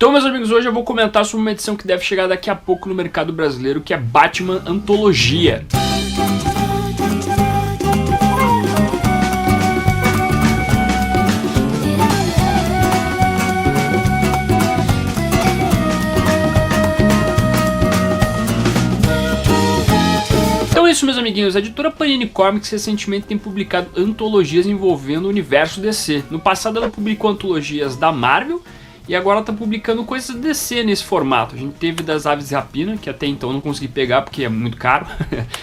Então, meus amigos, hoje eu vou comentar sobre uma edição que deve chegar daqui a pouco no mercado brasileiro, que é Batman Antologia. Então é isso, meus amiguinhos. A editora Panini Comics recentemente tem publicado antologias envolvendo o universo DC. No passado ela publicou antologias da Marvel e agora ela tá publicando coisas DC nesse formato. A gente teve das Aves de Rapina, que até então eu não consegui pegar porque é muito caro.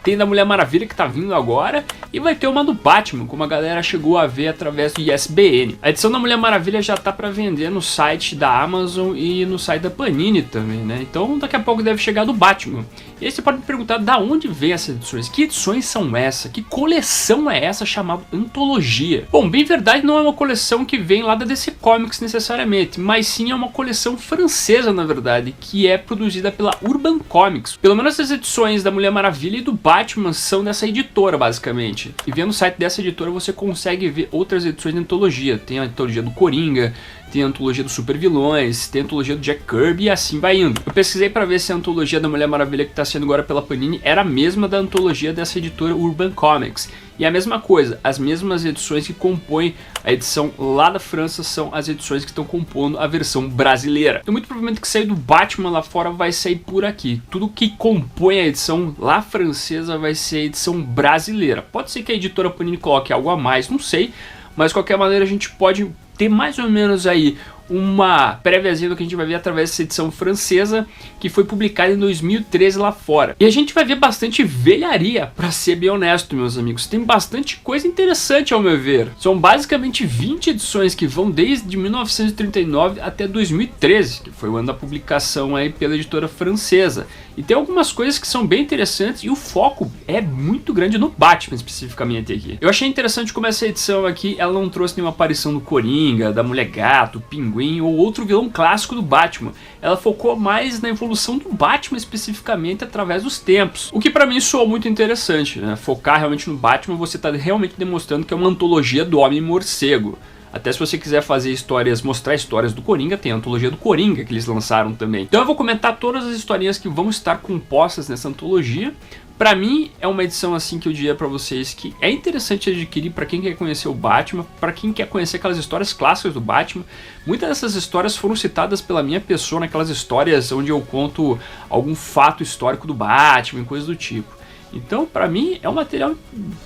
Tem da Mulher Maravilha, que tá vindo agora. E vai ter uma do Batman, como a galera chegou a ver através do ISBN. A edição da Mulher Maravilha já tá pra vender no site da Amazon e no site da Panini também, né? Então daqui a pouco deve chegar do Batman. E aí você pode me perguntar da onde vem essas edições? Que edições são essas? Que coleção é essa chamada Antologia? Bom, bem verdade, não é uma coleção que vem lá da DC Comics necessariamente, mas sim é uma coleção francesa, na verdade, que é produzida pela Urban Comics. Pelo menos as edições da Mulher Maravilha e do Batman são dessa editora, basicamente. E vendo o site dessa editora você consegue ver outras edições de antologia. Tem a antologia do Coringa, tem a antologia dos Super Vilões, tem a antologia do Jack Kirby e assim vai indo. Eu pesquisei para ver se a antologia da Mulher Maravilha que está sendo agora pela Panini era a mesma da antologia dessa editora Urban Comics. E a mesma coisa, as mesmas edições que compõem a edição lá da França são as edições que estão compondo a versão brasileira. Então muito provavelmente que sair do Batman lá fora vai sair por aqui. Tudo que compõe a edição lá francesa vai ser a edição brasileira. Pode ser que a editora Panini coloque algo a mais, não sei. Mas de qualquer maneira a gente pode ter mais ou menos aí uma préviazinha do que a gente vai ver através dessa edição francesa que foi publicada em 2013 lá fora. E a gente vai ver bastante velharia, pra ser bem honesto, meus amigos. Tem bastante coisa interessante ao meu ver. São basicamente 20 edições que vão desde 1939 até 2013, que foi o ano da publicação aí pela editora francesa. E tem algumas coisas que são bem interessantes e o foco é muito grande no Batman especificamente aqui. Eu achei interessante como essa edição aqui, ela não trouxe nenhuma aparição do Coringa, da Mulher Gato, Pinguim ou outro vilão clássico do Batman. Ela focou mais na evolução do Batman especificamente através dos tempos. O que pra mim soou muito interessante, né? Focar realmente no Batman, você tá realmente demonstrando que é uma antologia do Homem-Morcego. Até se você quiser fazer histórias, mostrar histórias do Coringa, tem a antologia do Coringa que eles lançaram também. Então eu vou comentar todas as historinhas que vão estar compostas nessa antologia. Pra mim é uma edição assim que eu diria pra vocês que é interessante adquirir pra quem quer conhecer o Batman, pra quem quer conhecer aquelas histórias clássicas do Batman. Muitas dessas histórias foram citadas pela minha pessoa naquelas histórias onde eu conto algum fato histórico do Batman, coisas do tipo. Então pra mim é um material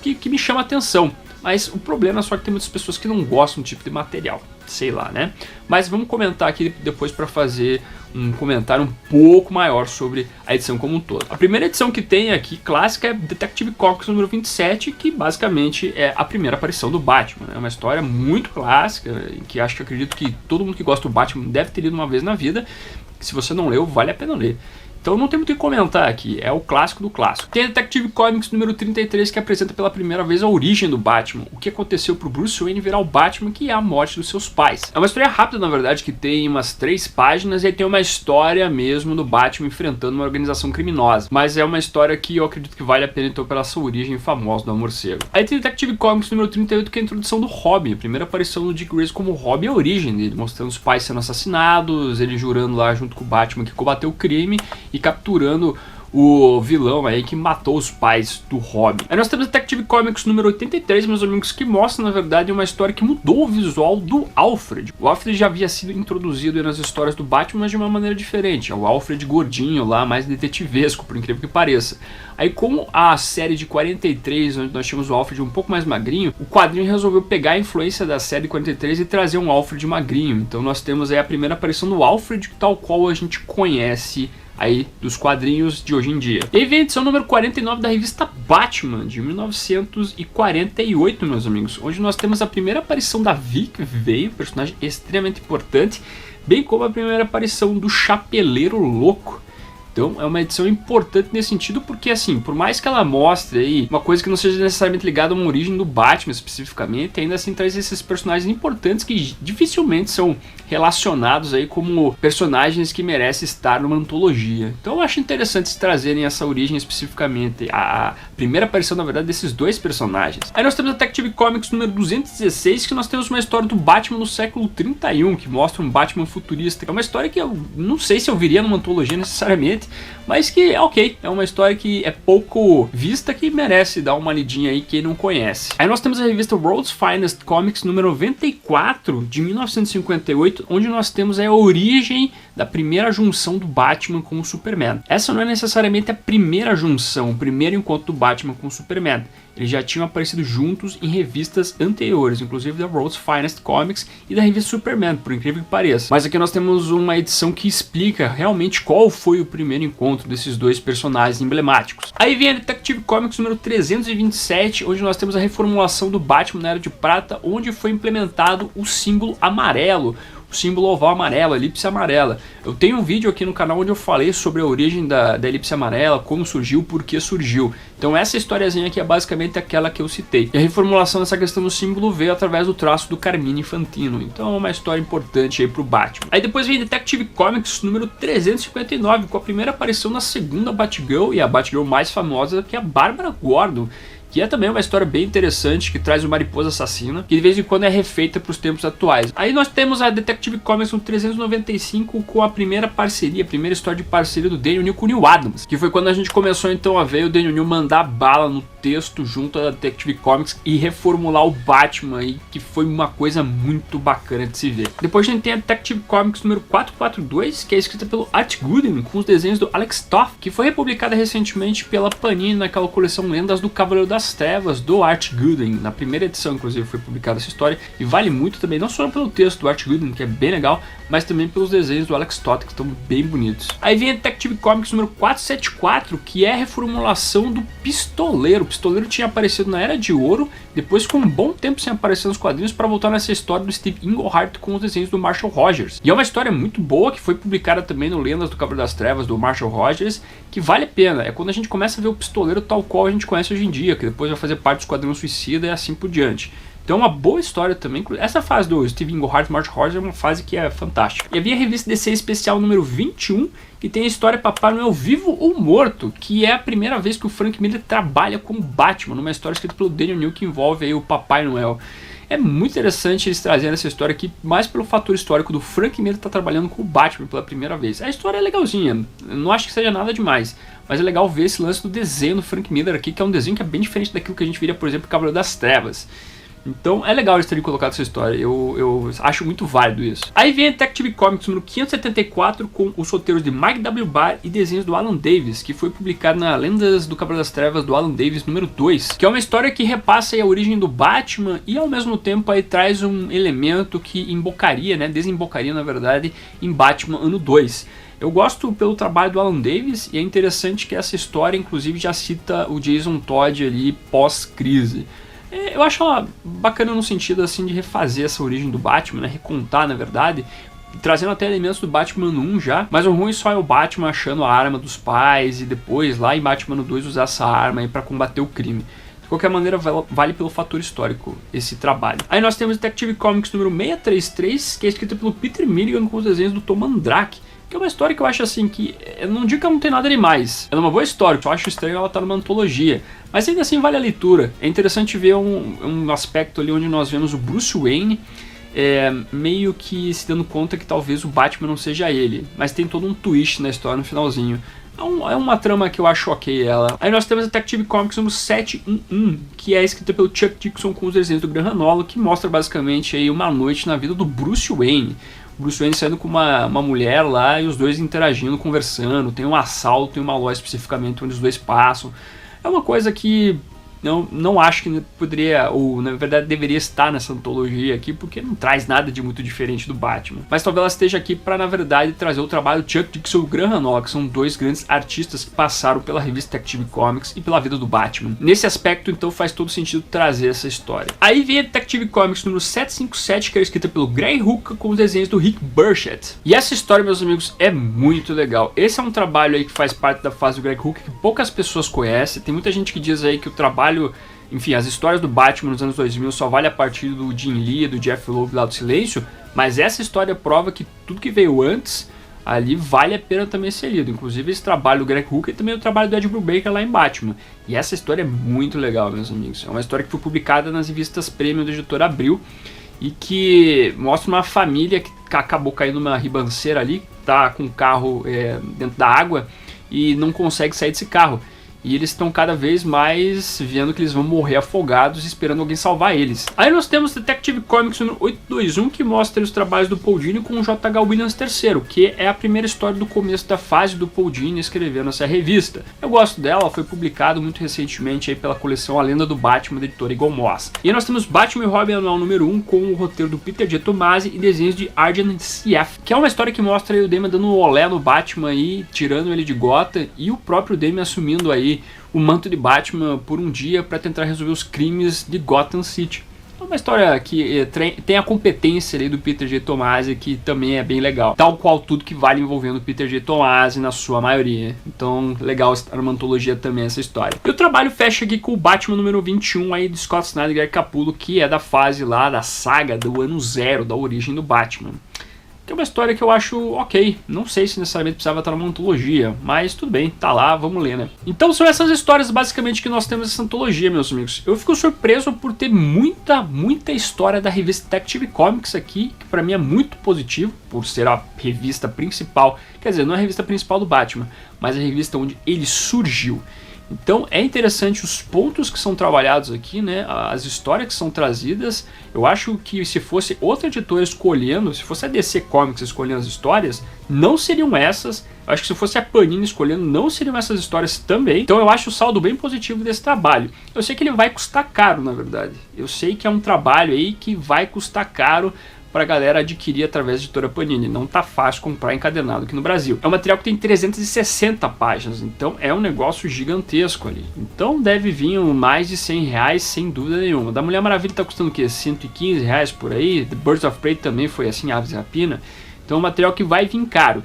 que me chama a atenção. Mas o problema é só que tem muitas pessoas que não gostam do tipo de material, sei lá, né? Mas vamos comentar aqui depois para fazer um comentário um pouco maior sobre a edição como um todo. A primeira edição que tem aqui, clássica, é Detective Comics número 27, que basicamente é a primeira aparição do Batman. É uma história muito clássica, que acredito que todo mundo que gosta do Batman deve ter lido uma vez na vida. Se você não leu, vale a pena ler. Então não tem muito o que comentar aqui, é o clássico do clássico. Tem a Detective Comics número 33 que apresenta pela primeira vez a origem do Batman, o que aconteceu pro Bruce Wayne virar o Batman, que é a morte dos seus pais. É uma história rápida, na verdade, que tem umas 3 páginas e aí tem uma história mesmo do Batman enfrentando uma organização criminosa. Mas é uma história que eu acredito que vale a pena então pela sua origem famosa do Morcego. Aí tem Detective Comics número 38 que é a introdução do Robin, a primeira aparição do Dick Grayson como Robin, a origem dele, mostrando os pais sendo assassinados, ele jurando lá junto com o Batman que combateu o crime e capturando o vilão aí que matou os pais do Robin. Aí nós temos Detective Comics número 83, meus amigos, que mostra na verdade uma história que mudou o visual do Alfred. O Alfred já havia sido introduzido nas histórias do Batman, mas de uma maneira diferente. É o Alfred gordinho lá, mais detetivesco, por incrível que pareça. Aí como a série de 43, onde nós tínhamos o Alfred um pouco mais magrinho, o quadrinho resolveu pegar a influência da série 43 e trazer um Alfred magrinho. Então nós temos aí a primeira aparição do Alfred, tal qual a gente conhece aí dos quadrinhos de hoje em dia. E aí vem a edição número 49 da revista Batman, de 1948, meus amigos, onde nós temos a primeira aparição da Vic Veio, personagem extremamente importante, bem como a primeira aparição do Chapeleiro Louco, Então é uma edição importante nesse sentido porque, assim, por mais que ela mostre aí uma coisa que não seja necessariamente ligada a uma origem do Batman especificamente, ainda assim traz esses personagens importantes que dificilmente são relacionados aí como personagens que merecem estar numa antologia. Então eu acho interessante se trazerem essa origem especificamente, a primeira aparição na verdade desses dois personagens. Aí nós temos a Detective Comics número 216, que nós temos uma história do Batman no século 31, que mostra um Batman futurista. É uma história que eu não sei se eu viria numa antologia necessariamente, mas que é ok, é uma história que é pouco vista, que merece dar uma lidinha aí quem não conhece. Aí nós temos a revista World's Finest Comics número 94 de 1958, onde nós temos a origem da primeira junção do Batman com o Superman. Essa não é necessariamente a primeira junção, o primeiro encontro do Batman com o Superman. Eles já tinham aparecido juntos em revistas anteriores, inclusive da World's Finest Comics e da revista Superman, por incrível que pareça. Mas aqui nós temos uma edição que explica realmente qual foi o primeiro encontro desses dois personagens emblemáticos. Aí vem a Detective Comics número 327, onde nós temos a reformulação do Batman na Era de Prata, onde foi implementado o símbolo amarelo, o símbolo oval amarelo, a elipse amarela. Eu tenho um vídeo aqui no canal onde eu falei sobre a origem da elipse amarela, como surgiu, por que surgiu. Então essa historiazinha aqui é basicamente aquela que eu citei. E a reformulação dessa questão do símbolo veio através do traço do Carmine Infantino. Então é uma história importante aí pro Batman. Aí depois vem Detective Comics número 359, com a primeira aparição na segunda Batgirl, e a Batgirl mais famosa, que é a Bárbara Gordon, que é também uma história bem interessante, que traz o Mariposa Assassina, que de vez em quando é refeita para os tempos atuais. Aí nós temos a Detective Comics no 395 com a primeira parceria, a primeira história de parceria do Daniel New com o Neil Adams, que foi quando a gente começou então a ver o Daniel New mandar bala no texto junto à Detective Comics e reformular o Batman aí, que foi uma coisa muito bacana de se ver. Depois a gente tem a Detective Comics número 442, que é escrita pelo Art Gooden, com os desenhos do Alex Toth, que foi republicada recentemente pela Panini naquela coleção Lendas do Cavaleiro das Trevas do Art Gooden. Na primeira edição, inclusive, foi publicada essa história e vale muito também, não só pelo texto do Art Gooden, que é bem legal, mas também pelos desenhos do Alex Toth, que estão bem bonitos. Aí vem a Detective Comics número 474, que é a reformulação do Pistoleiro. O Pistoleiro tinha aparecido na Era de Ouro, depois ficou um bom tempo sem aparecer nos quadrinhos para voltar nessa história do Steve Englehart com os desenhos do Marshall Rogers. E é uma história muito boa, que foi publicada também no Lendas do Cavaleiro das Trevas do Marshall Rogers, que vale a pena. É quando a gente começa a ver o Pistoleiro tal qual a gente conhece hoje em dia, que depois vai fazer parte do Esquadrão Suicida e assim por diante. Então é uma boa história também. Essa fase do Steve Englehart e Marshall Rogers é uma fase que é fantástica. E havia a revista DC especial número 21, que tem a história Papai Noel Vivo ou Morto, que é a primeira vez que o Frank Miller trabalha com o Batman, numa história escrita pelo Daniel New que envolve aí o Papai Noel. É muito interessante eles trazendo essa história aqui, mais pelo fator histórico do Frank Miller estar trabalhando com o Batman pela primeira vez. A história é legalzinha, não acho que seja nada demais, mas é legal ver esse lance do desenho do Frank Miller aqui, que é um desenho que é bem diferente daquilo que a gente viria, por exemplo, Cavaleiro das Trevas. Então é legal eles terem colocado essa história, eu acho muito válido isso. Aí vem a Detective Comics número 574 com os roteiros de Mike W. Barr e desenhos do Alan Davis, que foi publicado na Lendas do Cavaleiro das Trevas do Alan Davis número 2, que é uma história que repassa aí a origem do Batman e ao mesmo tempo aí traz um elemento que embocaria, né, desembocaria na verdade em Batman ano 2. Eu gosto pelo trabalho do Alan Davis e é interessante que essa história inclusive já cita o Jason Todd ali pós-crise. Eu acho ela bacana no sentido assim de refazer essa origem do Batman, né? Recontar na verdade, trazendo até elementos do Batman 1 já, mas o ruim só é o Batman achando a arma dos pais e depois lá em Batman 2 usar essa arma aí para combater o crime. De qualquer maneira vale pelo fator histórico esse trabalho. Aí nós temos Detective Comics número 633, que é escrita pelo Peter Milligan com os desenhos do Tom Mandrake, que é uma história que eu acho assim que, eu não digo que ela não tem nada demais, ela é uma boa história, eu acho estranho ela estar numa antologia, mas ainda assim vale a leitura. É interessante ver um aspecto ali onde nós vemos o Bruce Wayne meio que se dando conta que talvez o Batman não seja ele, mas tem todo um twist na história no finalzinho. É uma trama que eu acho ok ela. Aí nós temos a Detective Comics número 711, que é escrita pelo Chuck Dixon com os desenhos do Graham Nolo, que mostra basicamente aí uma noite na vida do Bruce Wayne. Bruce Wayne saindo com uma mulher lá e os dois interagindo, conversando. Tem um assalto em uma loja especificamente onde os dois passam. É uma coisa que não acho que poderia, ou na verdade deveria estar nessa antologia aqui, porque não traz nada de muito diferente do Batman. Mas talvez ela esteja aqui para, na verdade, trazer o trabalho de Chuck Dixon e Graham Noll, que são dois grandes artistas que passaram pela revista Detective Comics e pela vida do Batman. Nesse aspecto, então, faz todo sentido trazer essa história. Aí vem a Detective Comics número 757, que é escrita pelo Greg Rucka com os desenhos do Rick Burchett. E essa história, meus amigos, é muito legal. Esse é um trabalho aí que faz parte da fase do Greg Rucka que poucas pessoas conhecem. Tem muita gente que diz aí que o trabalho, enfim, as histórias do Batman nos anos 2000 só vale a partir do Jim Lee, do Jeff Loeb lá do Silêncio, mas essa história prova que tudo que veio antes ali vale a pena também ser lido. Inclusive esse trabalho do Greg Rucka e também o trabalho do Ed Brubaker lá em Batman. E essa história é muito legal, meus amigos. É uma história que foi publicada nas revistas Premium do editor Abril e que mostra uma família que acabou caindo numa ribanceira ali, tá com o carro dentro da água e não consegue sair desse carro. E eles estão cada vez mais vendo que eles vão morrer afogados, esperando alguém salvar eles. Aí nós temos Detective Comics número 821, que mostra os trabalhos do Paul Dini com o J.H. Williams III, que é a primeira história do começo da fase do Paul Dini escrevendo essa revista. Eu gosto dela, foi publicado muito recentemente aí pela coleção A Lenda do Batman, da editora Eagle Moss. E aí nós temos Batman e Robin anual número 1, com o roteiro do Peter J. Tomasi e desenhos de Arjun C.F., que é uma história que mostra aí o Damian dando um olé no Batman aí, tirando ele de Gotham, e o próprio Damian assumindo aí o manto de Batman por um dia para tentar resolver os crimes de Gotham City. É uma história que tem a competência ali do Peter J. Tomasi, que também é bem legal. Tal qual tudo que vale envolvendo o Peter J. Tomasi na sua maioria. Então, legal estar numa antologia também essa história. E o trabalho fecha aqui com o Batman número 21 aí de Scott Snyder e Greg Capullo, que é da fase lá, da saga do ano zero, da origem do Batman. Que é uma história que eu acho ok, não sei se necessariamente precisava estar numa antologia, mas tudo bem, tá lá, vamos ler, né? Então são essas histórias basicamente que nós temos nessa antologia, meus amigos. Eu fico surpreso por ter muita história da revista Detective Comics aqui, que pra mim é muito positivo, por ser a revista principal, quer dizer, não é a revista principal do Batman, mas a revista onde ele surgiu. Então é interessante os pontos que são trabalhados aqui, né? As histórias que são trazidas. Eu acho que se fosse outra editora escolhendo, se fosse a DC Comics escolhendo as histórias, não seriam essas. Eu acho que se fosse a Panini escolhendo, não seriam essas histórias também. Então eu acho o saldo bem positivo desse trabalho. Eu sei que ele vai custar caro, na verdade. Eu sei que é um trabalho aí que vai custar caro para a galera adquirir através da editora Panini. Não tá fácil comprar encadenado aqui no Brasil. É um material que tem 360 páginas, então é um negócio gigantesco ali. Então deve vir mais de R$100 sem dúvida nenhuma. Da Mulher Maravilha tá custando o quê? R$115 por aí. The Birds of Prey também foi assim, Aves e Rapina. Então é um material que vai vir caro.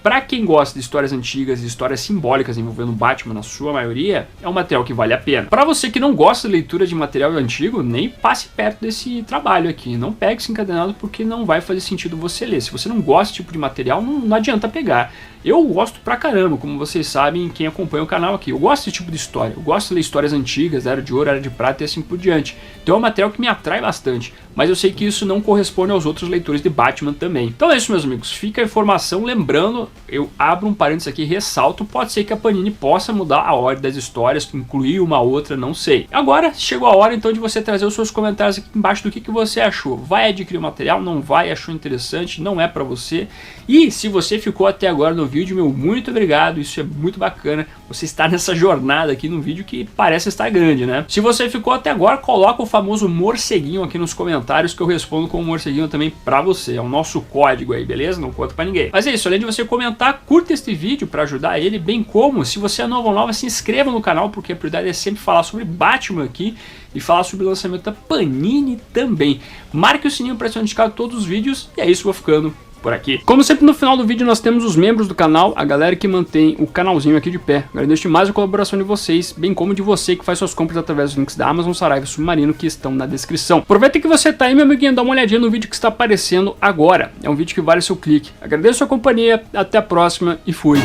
Para quem gosta de histórias antigas e histórias simbólicas envolvendo Batman na sua maioria, é um material que vale a pena. Para você que não gosta de leitura de material antigo, nem passe perto desse trabalho aqui. Não pegue esse encadenado porque não vai fazer sentido você ler. Se você não gosta desse tipo de material, não adianta pegar. Eu gosto pra caramba, como vocês sabem, quem acompanha o canal aqui. Eu gosto desse tipo de história. Eu gosto de ler histórias antigas, Era de Ouro, Era de Prata e assim por diante. Então é um material que me atrai bastante. Mas eu sei que isso não corresponde aos outros leitores de Batman também. Então é isso, meus amigos. Fica a informação. Lembrando, eu abro um parênteses aqui e ressalto. Pode ser que a Panini possa mudar a ordem das histórias, incluir uma outra, não sei. Agora chegou a hora então de você trazer os seus comentários aqui embaixo do que você achou. Vai adquirir o material? Não vai? Achou interessante? Não é pra você? E se você ficou até agora no vídeo, meu, muito obrigado, isso é muito bacana, você está nessa jornada aqui no vídeo que parece estar grande, né? Se você ficou até agora, coloca o famoso morceguinho aqui nos comentários que eu respondo com o morceguinho também pra você, é o nosso código aí, beleza? Não conta pra ninguém. Mas é isso, além de você comentar, curta este vídeo pra ajudar ele, bem como, se você é novo ou nova, se inscreva no canal, porque a prioridade é sempre falar sobre Batman aqui e falar sobre o lançamento da Panini também. Marque o sininho para ser notificado todos os vídeos e é isso, vou ficando por aqui. Como sempre, no final do vídeo nós temos os membros do canal, a galera que mantém o canalzinho aqui de pé. Agradeço demais a colaboração de vocês, bem como de você que faz suas compras através dos links da Amazon, Saraiva e Submarino que estão na descrição. Aproveita que você tá aí, meu amiguinho, dá uma olhadinha no vídeo que está aparecendo agora. É um vídeo que vale seu clique. Agradeço a sua companhia, até a próxima e fui!